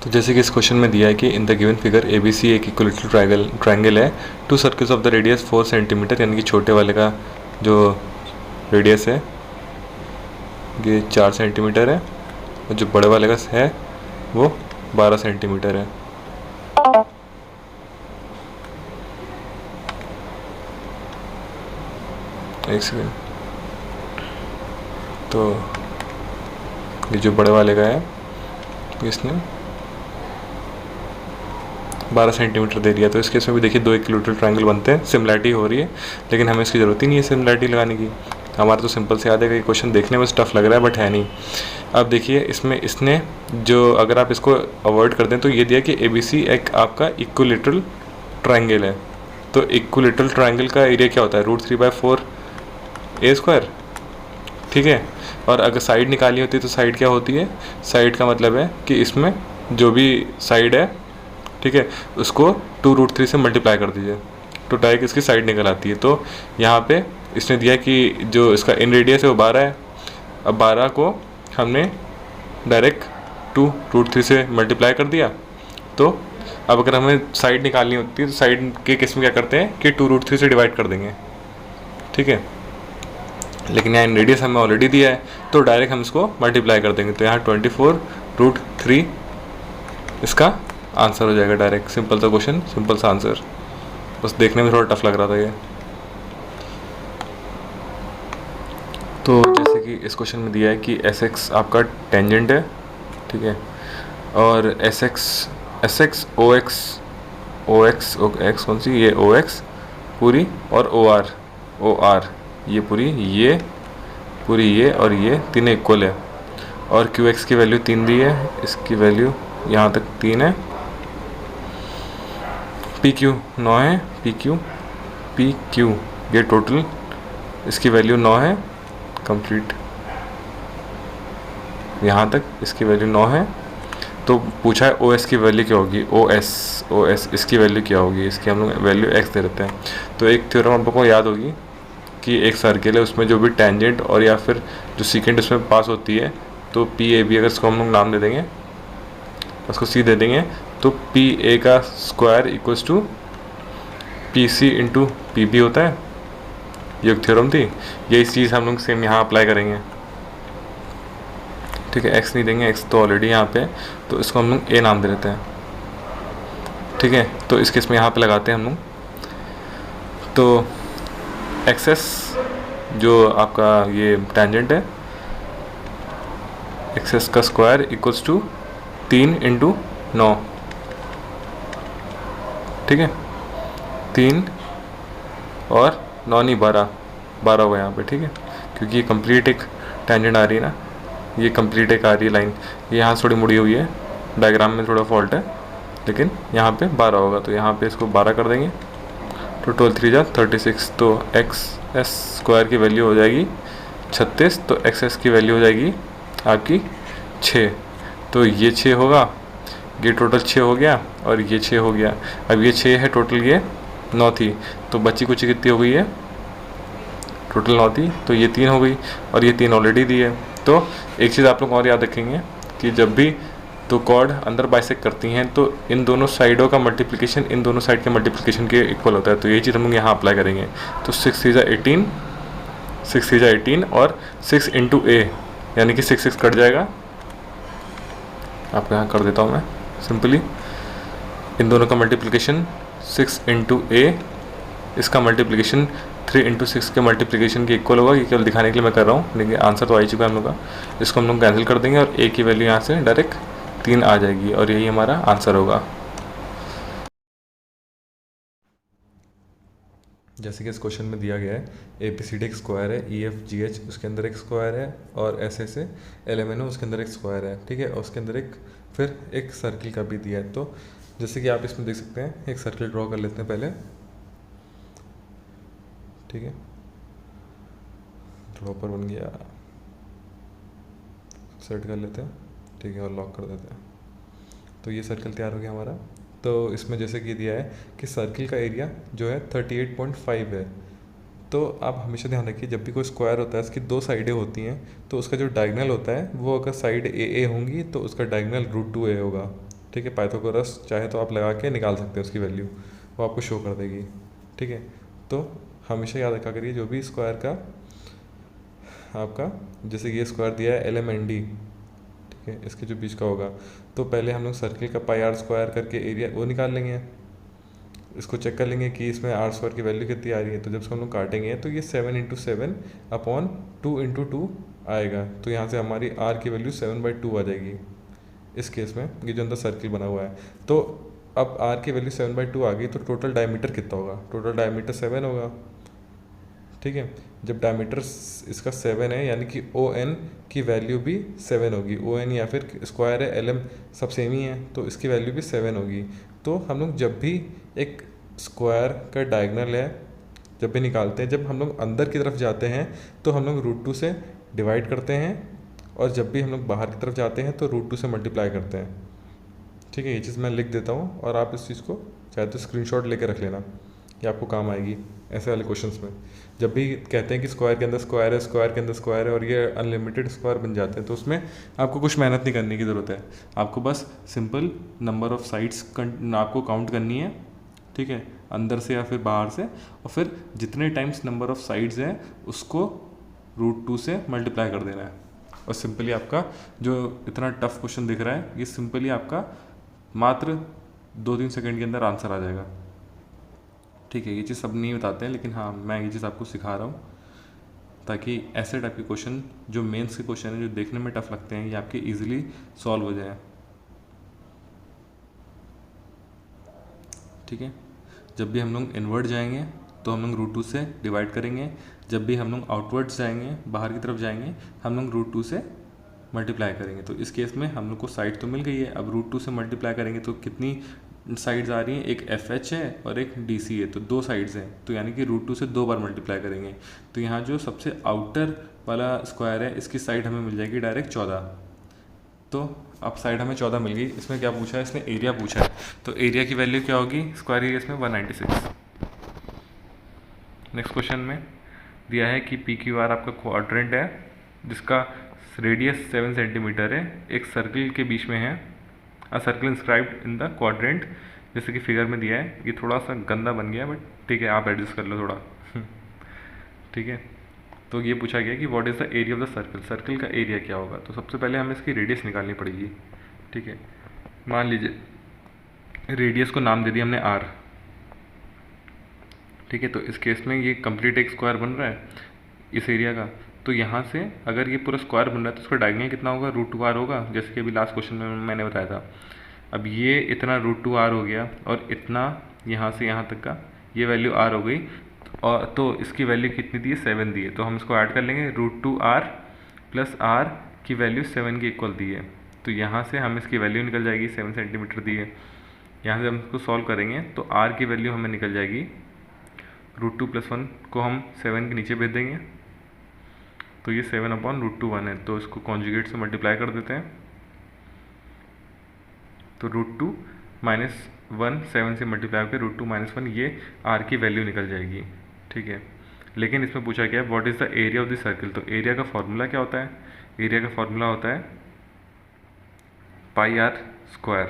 तो जैसे कि इस क्वेश्चन में दिया है कि in the given figure A B C एक इक्विलेटरल ट्रायंगल है, two circles of the radius 4 centimetre, यानी कि छोटे वाले का जो रेडियस है ये 4 सेंटीमीटर है और जो बड़े वाले का है वो 12 सेंटीमीटर है। एक सेकेंड, तो ये जो बड़े वाले का है इसने 12 सेंटीमीटर दे दिया। तो इस केस में भी देखिए दो इक्विलेटरल ट्रायंगल बनते हैं, सिमिलैरिटी हो रही है, लेकिन हमें इसकी ज़रूरत ही नहीं है सिमिलैरिटी लगाने की। हमारा तो सिंपल से याद है कि क्वेश्चन देखने में टफ लग रहा है बट है नहीं। अब देखिए इसमें इसने जो, अगर आप इसको अवॉइड कर दें तो ये दिया कि ए बी सी एक आपका इक्विलेटरल ट्रायंगल है। तो इक्विलेटरल ट्रायंगल का एरिया क्या होता है, √3/4 a², ठीक है। और अगर साइड निकालनी होती है तो साइड क्या होती है, साइड का मतलब है कि इसमें जो भी साइड है, ठीक है, उसको 2√3 से मल्टीप्लाई कर दीजिए तो डायरेक्ट इसकी साइड निकल आती है। तो यहाँ पे इसने दिया कि जो इसका इन रेडियस है वो 12 है। अब 12 को हमने डायरेक्ट 2√3 से मल्टीप्लाई कर दिया। तो अब अगर हमें साइड निकालनी होती है तो साइड के केस में क्या करते हैं कि 2√3 से डिवाइड कर देंगे, ठीक है। लेकिन यहाँ इन रेडियस हमें ऑलरेडी दिया है तो डायरेक्ट हम इसको मल्टीप्लाई कर देंगे। तो यहाँ 24√3 इसका आंसर हो जाएगा डायरेक्ट। सिंपल सा क्वेश्चन, सिंपल सा आंसर, बस देखने में थोड़ा टफ लग रहा था ये। तो जैसे कि इस क्वेश्चन में दिया है कि एस एक्स आपका टेंजेंट है, ठीक है, और एस एक्स ओ एक्स कौन सी, ये ओ एक्स पूरी और ओ आर ये पूरी, ये पूरी, ये और ये तीनों इक्वल है। और क्यू एक्स की वैल्यू 3 दी है, इसकी वैल्यू यहाँ तक 3 है। पी क्यू 9 है, पी क्यू ये टोटल इसकी वैल्यू 9 है कंप्लीट, यहाँ तक इसकी वैल्यू 9 है। तो पूछा है ओ एस की वैल्यू क्या होगी, ओ एस इसकी वैल्यू क्या होगी, इसकी हम लोग वैल्यू एक्स दे देते हैं। तो एक थ्योरम आप लोगों को याद होगी कि एक सर्किल है, उसमें जो भी टेंजेंट और या फिर जो सीकेंट उसमें पास होती है, तो पी ए बी, अगर इसको हम लोग नाम दे देंगे, उसको सी दे देंगे, तो पी ए का square equals to P C into P B होता है। ये एक थ्योरम थी, यही चीज़ हम लोग सेम यहाँ अप्लाई करेंगे, ठीक है। एक्स नहीं देंगे, एक्स तो ऑलरेडी यहाँ पे, तो इसको हम लोग ए नाम दे देते हैं, ठीक है। तो इस केस में यहाँ पे लगाते हैं हम लोग, तो एक्सेस जो आपका ये टेंजेंट है, एक्सेस का स्क्वायर इक्वल्स टू 3 इंटू 9, ठीक है। 3 और 9 नहीं 12 होगा यहाँ पे, ठीक है, क्योंकि ये कंप्लीट एक टेंजेंट आ रही है ना, ये कंप्लीट एक आ रही है लाइन, ये यहाँ थोड़ी मुड़ी हुई है, डायग्राम में थोड़ा फॉल्ट है, लेकिन यहाँ पे 12 होगा। तो यहाँ पे इसको 12 कर देंगे, तो 12 3 जा 36, तो एक्स एस स्क्वायर की वैल्यू हो जाएगी 36, तो एक्स एस की वैल्यू हो जाएगी आपकी 6। तो ये 6 होगा, ये टोटल 6 हो गया और ये 6 हो गया। अब ये 6 है टोटल, ये 9 थी, तो बची कुछ कितनी हो गई है, टोटल 9 थी, तो ये 3 हो गई और ये 3 ऑलरेडी दी है। तो एक चीज़ आप लोग और याद रखेंगे कि जब भी दो कॉर्ड अंदर बाइसेक्ट करती हैं तो इन दोनों साइडों का मल्टीप्लिकेशन इन दोनों साइड के मल्टीप्लिकेशन के इक्वल होता है। तो यही चीज़ हम लोग यहाँ अप्लाई करेंगे। तो 6 3 जा 18 और 6 इंटू ए, यानी कि 6 कट जाएगा, आपको यहाँ कर देता हूँ मैं सिंपली। इन दोनों का मल्टीप्लिकेशन 6 इंटू ए, इसका मल्टीप्लिकेशन 3 इंटू 6 के मल्टीप्लिकेशन के इक्वल होगा। ये केवल दिखाने के लिए मैं कर रहा हूँ, लेकिन आंसर तो आ ही चुका है हम लोग का। इसको हम लोग कैंसिल कर देंगे और ए की वैल्यू यहाँ से डायरेक्ट 3 आ जाएगी और यही हमारा आंसर होगा। जैसे कि इस क्वेश्चन में दिया गया है ए पी सी डी एक स्क्वायर है, ई एफ जी एच उसके अंदर एक स्क्वायर है और ऐसे ऐसे एल एम एन ओ उसके अंदर एक स्क्वायर है, ठीक है। और उसके अंदर एक फिर एक सर्किल का भी दिया है। तो जैसे कि आप इसमें देख सकते हैं, एक सर्किल ड्रॉ कर लेते हैं पहले, ठीक है। ड्रॉपर बन गया, सेट कर लेते हैं, ठीक है, और लॉक कर देते हैं। तो ये सर्कल तैयार हो गया हमारा। तो इसमें जैसे कि दिया है कि सर्किल का एरिया जो है 38.5 है। तो आप हमेशा ध्यान रखिए, जब भी कोई स्क्वायर होता है उसकी 2 साइडें होती हैं, तो उसका जो डायगोनल होता है वो अगर साइड ए होंगी तो उसका डायगोनल √2a होगा, ठीक है, पाइथागोरस चाहे तो आप लगा के निकाल सकते हैं उसकी वैल्यू, वो आपको शो कर देगी। ठीक है, तो हमेशा याद रखा करिए जो भी स्क्वायर का आपका, जैसे ये स्क्वायर दिया है LMND, ठीक है, इसके जो बीच का होगा, तो पहले हम लोग सर्किल का पाई आर स्क्वायर करके एरिया वो निकाल लेंगे, इसको चेक कर लेंगे कि इसमें आर स्क्वायर की वैल्यू कितनी आ रही है। तो जब इसको हम लोग काटेंगे तो ये 7×7/2 आएगा, तो यहाँ से हमारी आर की वैल्यू 7/2 आ जाएगी इस केस में, ये जो अंदर सर्किल बना हुआ है। तो अब आर की वैल्यू 7/2 आ गई, तो टोटल डायमीटर कितना होगा? टोटल डायमीटर 7 होगा। ठीक है, जब डायमीटर इसका 7 है यानी कि ON की वैल्यू भी 7 होगी। ON या फिर स्क्वायर है LM सब सेम ही है, तो इसकी वैल्यू भी 7 होगी। तो हम लोग जब भी एक स्क्वायर का डायगोनल है जब भी निकालते हैं, जब हम लोग अंदर की तरफ जाते हैं तो हम लोग √2 से डिवाइड करते हैं, और जब भी हम लोग बाहर की तरफ जाते हैं तो √2 से मल्टीप्लाई करते हैं। ठीक है, ये चीज़ मैं लिख देता हूँ और आप इस चीज़ को चाहे तो स्क्रीनशॉट लेके रख लेना, ये आपको काम आएगी ऐसे वाले क्वेश्चंस में। जब भी कहते हैं कि स्क्वायर के अंदर स्क्वायर है, स्क्वायर के अंदर स्क्वायर है और ये अनलिमिटेड स्क्वायर बन जाते हैं, तो उसमें आपको कुछ मेहनत नहीं करने की ज़रूरत है। आपको बस सिंपल नंबर ऑफ़ साइड्स आपको काउंट करनी है, ठीक है, अंदर से या फिर बाहर से, और फिर जितने टाइम्स नंबर ऑफ़ साइड्स हैं उसको √2 से मल्टीप्लाई कर देना है, और सिंपली आपका जो इतना टफ क्वेश्चन दिख रहा है ये सिंपली आपका मात्र 2-3 सेकंड के अंदर आंसर आ जाएगा। ठीक है, ये चीज़ सब नहीं बताते हैं, लेकिन हाँ मैं ये चीज़ आपको सिखा रहा हूँ ताकि ऐसे टाइप के क्वेश्चन जो मेंस के क्वेश्चन हैं जो देखने में टफ लगते हैं ये आपके इजीली सॉल्व हो जाए। ठीक है, जब भी हम लोग इनवर्ड जाएंगे तो हम लोग √2 से डिवाइड करेंगे, जब भी हम लोग आउटवर्ड्स जाएंगे बाहर की तरफ जाएंगे हम लोग √2 से मल्टीप्लाई करेंगे। तो इस केस में हम लोग को साइड तो मिल गई है, अब √2 से मल्टीप्लाई करेंगे तो कितनी साइड्स आ रही हैं? एक FH है और एक DC है, तो 2 साइड्स हैं, तो यानी कि √2 से 2 बार मल्टीप्लाई करेंगे। तो यहाँ जो सबसे आउटर वाला स्क्वायर है इसकी साइड हमें मिल जाएगी डायरेक्ट 14। तो अब साइड हमें 14 मिल गई। इसमें क्या पूछा है? इसने एरिया पूछा है, तो एरिया की वैल्यू क्या होगी स्क्वायर एरिया इसमें? 196। नेक्स्ट क्वेश्चन में दिया है कि PQR आपका क्वाड्रेंट है जिसका रेडियस 7 सेंटीमीटर है, एक सर्किल के बीच में है, अ circle inscribed in the quadrant, जैसे कि फिगर में दिया है। ये थोड़ा सा गंदा बन गया बट ठीक है, आप एडजस्ट कर लो थोड़ा। ठीक है, तो ये पूछा गया कि what is the area of the circle, circle का एरिया क्या होगा। तो सबसे पहले हमें इसकी रेडियस निकालनी पड़ेगी। ठीक है, मान लीजिए रेडियस को नाम दे दिया हमने R। ठीक है, तो इस केस में ये कंप्लीट एक स्क्वायर बन रहा है इस एरिया का, तो यहाँ से अगर ये पूरा स्क्वायर बन रहा है तो उसका डायगोनल कितना होगा? √2R होगा, जैसे कि अभी लास्ट क्वेश्चन में मैंने बताया था। अब ये इतना √2R हो गया और इतना यहाँ से यहाँ तक का ये वैल्यू R हो गई, और तो इसकी वैल्यू कितनी दी है? 7 दी है, तो हम इसको ऐड कर लेंगे। √2R प्लस R की वैल्यू 7 के इक्वल दी है, तो यहाँ से हम इसकी वैल्यू निकल जाएगी 7 सेंटीमीटर दी है। यहाँ से हम इसको सॉल्व करेंगे तो R की वैल्यू हमें निकल जाएगी, √2 + 1 को हम 7 के नीचे भेज देंगे, तो ये 7/√2 1 है, तो इसको कॉन्जुगेट से मल्टीप्लाई कर देते हैं, तो √2 - 1 7 से मल्टीप्लाई होकर √2 - 1 ये R की वैल्यू निकल जाएगी। ठीक है, लेकिन इसमें पूछा गया है what is the area of the circle. तो एरिया का फॉर्मूला क्या होता है? एरिया का फॉर्मूला होता है πr²।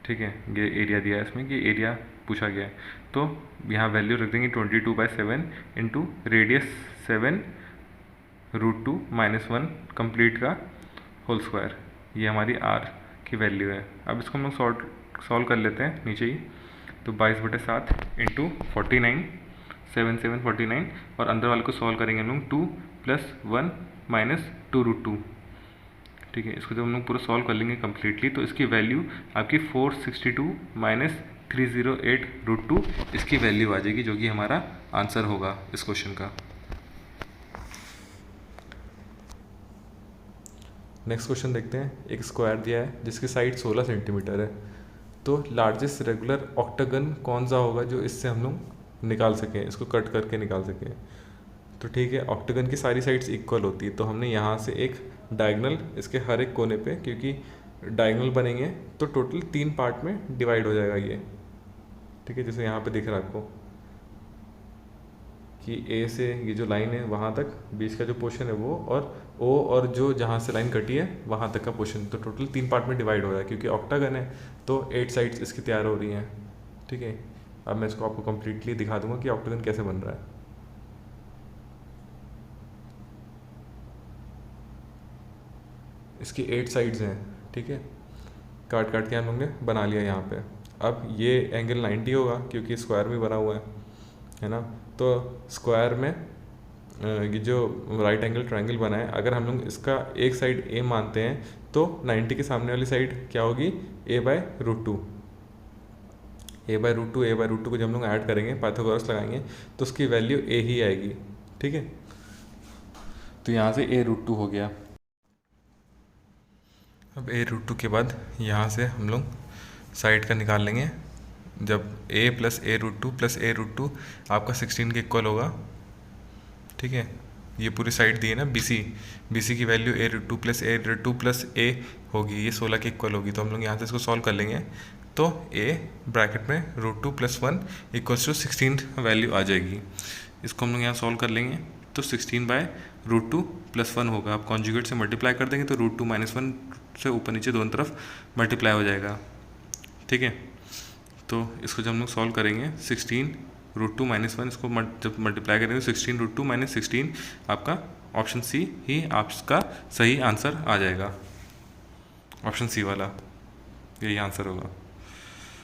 ठीक है, ये एरिया दिया है इसमें कि एरिया पूछा गया है, तो यहाँ वैल्यू रख देंगे 22/7 इंटू रेडियस 7 √2 - 1 कंप्लीट का होल स्क्वायर, ये हमारी R की वैल्यू है। अब इसको हम लोग सॉल्व कर लेते हैं नीचे ही, तो 22/7 इंटू 49 7 7 49, और अंदर वाले को सॉल्व करेंगे हम लोग 2 + 1 - 2 √2। ठीक है, इसको जब हम लोग पूरा सॉल्व कर लेंगे कम्प्लीटली तो इसकी वैल्यू आपकी 462 - 308 √2 इसकी वैल्यू आ जाएगी, जो कि हमारा आंसर होगा इस क्वेश्चन का। नेक्स्ट क्वेश्चन देखते हैं। एक स्क्वायर दिया है जिसकी साइड 16 सेंटीमीटर है, तो लार्जेस्ट रेगुलर ऑक्टागन कौन सा होगा जो इससे हम लोग निकाल सकें, इसको कट करके निकाल सकें। तो ठीक है, ऑक्टागन की सारी साइड्स इक्वल होती है, तो हमने यहाँ से एक डायगोनल इसके हर एक कोने पे, क्योंकि डायगोनल बनेंगे तो टोटल 3 पार्ट में डिवाइड हो जाएगा ये। ठीक है, जैसे यहाँ पे दिख रहा है आपको कि ए से ये जो लाइन है वहाँ तक बीच का जो पोर्शन है वो, और ओ और जो जहाँ से लाइन कटी है वहाँ तक का पोर्शन। तो टोटल 3 पार्ट में डिवाइड हो रहा है, क्योंकि ऑक्टागन है तो 8 साइड्स इसकी तैयार हो रही हैं। ठीक है, अब मैं इसको आपको कम्प्लीटली दिखा दूंगा कि ऑक्टागन कैसे बन रहा है। इसकी 8 साइड्स हैं। ठीक है, काट काट के हम लोग ने बना लिया यहाँ पे। अब ये एंगल 90 होगा क्योंकि स्क्वायर में बना हुआ है ना। तो स्क्वायर में ये जो राइट एंगल ट्रायंगल बना है, अगर हम लोग इसका एक साइड ए मानते हैं तो 90 के सामने वाली साइड क्या होगी, a/√2। a/√2 को जब हम लोग ऐड करेंगे, पाइथागोरस लगाएंगे, तो उसकी वैल्यू a ही आएगी। ठीक है, तो यहाँ से a√2 हो गया। अब a√2 के बाद यहाँ से हम लोग साइड का निकाल लेंगे। जब a + a√2 + a√2 आपका 16 के इक्वल होगा। ठीक है, ये पूरी साइड दी है ना BC की वैल्यू a√2 + a√2 + a होगी, ये 16 के इक्वल होगी। तो हम लोग यहाँ से इसको सॉल्व कर लेंगे, तो a ब्रैकेट में √2 + 1 = 16 वैल्यू आ जाएगी। इसको हम लोग यहाँ सॉल्व कर लेंगे, तो 16/√2 + 1 होगा। आप कॉन्जुगेट से मल्टीप्लाई कर देंगे तो √2 - 1 से ऊपर नीचे दोनों तरफ मल्टीप्लाई हो जाएगा। ठीक है, तो इसको जब हम लोग सॉल्व करेंगे 16√2 - 1, इसको जब मल्टीप्लाई करेंगे 16√2 - 16, आपका ऑप्शन सी ही आपका सही आंसर आ जाएगा। ऑप्शन सी वाला यही आंसर होगा।